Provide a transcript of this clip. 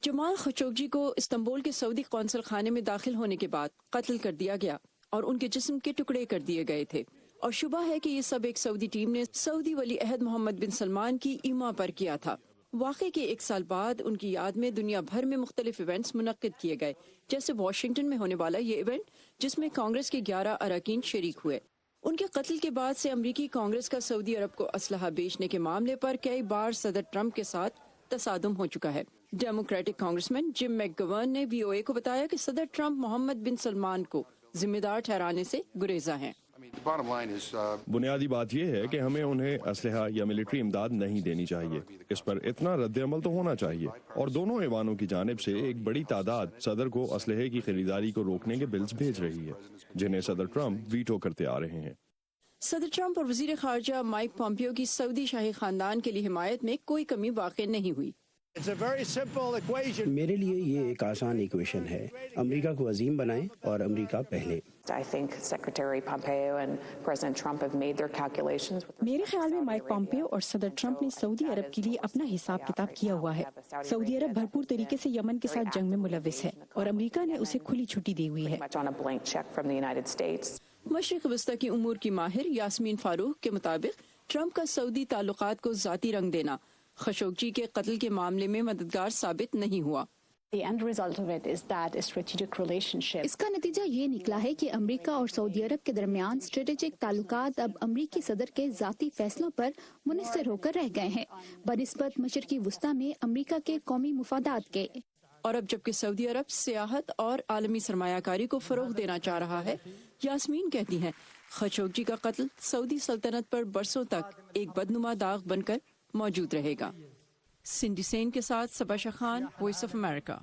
جمال Khashoggi کو Istanbul کے سعودی قونصل خانے میں داخل ہونے کے بعد قتل کر دیا گیا اور ان کے جسم کے ٹکڑے کر دیے گئے تھے، اور شبہ ہے کہ یہ سب ایک سعودی ٹیم نے سعودی ولی عہد محمد بن سلمان کی ایما پر کیا تھا۔ واقعے کے 1 سال بعد ان کی یاد میں دنیا بھر میں مختلف ایونٹس منعقد کیے گئے، جیسے واشنگٹن میں ہونے والا یہ ایونٹ جس میں کانگریس کے 11 اراکین شریک ہوئے۔ ان کے قتل کے بعد سے امریکی کانگریس کا سعودی عرب کو اسلحہ بیچنے کے معاملے پر کئی بار صدر ٹرمپ کے ساتھ تصادم ہو چکا ہے۔ ڈیموکریٹک کانگریسمین جم میک گورن نے وی او اے کو بتایا کہ صدر ٹرمپ محمد بن سلمان کو ذمہ دار ٹھہرانے سے گریزاں ہیں۔ بنیادی بات یہ ہے کہ ہمیں انہیں اسلحہ یا ملٹری امداد نہیں دینی چاہیے، اس پر اتنا رد عمل تو ہونا چاہیے، اور دونوں ایوانوں کی جانب سے ایک بڑی تعداد صدر کو اسلحے کی خریداری کو روکنے کے بلز بھیج رہی ہے جنہیں صدر ٹرمپ ویٹو کرتے آ رہے ہیں۔ صدر ٹرمپ اور وزیر خارجہ مائک پومپیو کی سعودی شاہی خاندان کے لیے حمایت میں کوئی کمی واقع نہیں ہوئی۔ میرے لیے یہ ایک آسان ایکویشن ہے، امریکہ کو عظیم بنائیں اور امریکہ پہلے۔ میرے خیال میں مائک پومپیو اور صدر ٹرمپ نے سعودی عرب کے لیے اپنا حساب کتاب کیا ہوا ہے۔ سعودی عرب بھرپور طریقے سے یمن کے ساتھ جنگ میں ملوث ہے اور امریکہ نے اسے کھلی چھٹی دی ہوئی ہے۔ مشرق وسطی کی امور کی ماہر یاسمین فاروق کے مطابق ٹرمپ کا سعودی تعلقات کو ذاتی رنگ دینا خشوگی کے قتل کے معاملے میں مددگار ثابت نہیں ہوا۔ اس کا نتیجہ یہ نکلا ہے کہ امریکہ اور سعودی عرب کے درمیان اسٹریٹجک تعلقات اب امریکی صدر کے ذاتی فیصلوں پر منحصر ہو کر رہ گئے ہیں بنسبت مشرقی وسطی میں امریکہ کے قومی مفادات کے۔ اور اب جبکہ سعودی عرب سیاحت اور عالمی سرمایہ کاری کو فروغ دینا چاہ رہا ہے، یاسمین کہتی ہیں خشوگی کا قتل سعودی سلطنت پر برسوں تک ایک بدنما داغ بن کر موجود رہے گا۔ سنڈی سین کے ساتھ صبا شاہ خان، وائس آف امریکہ۔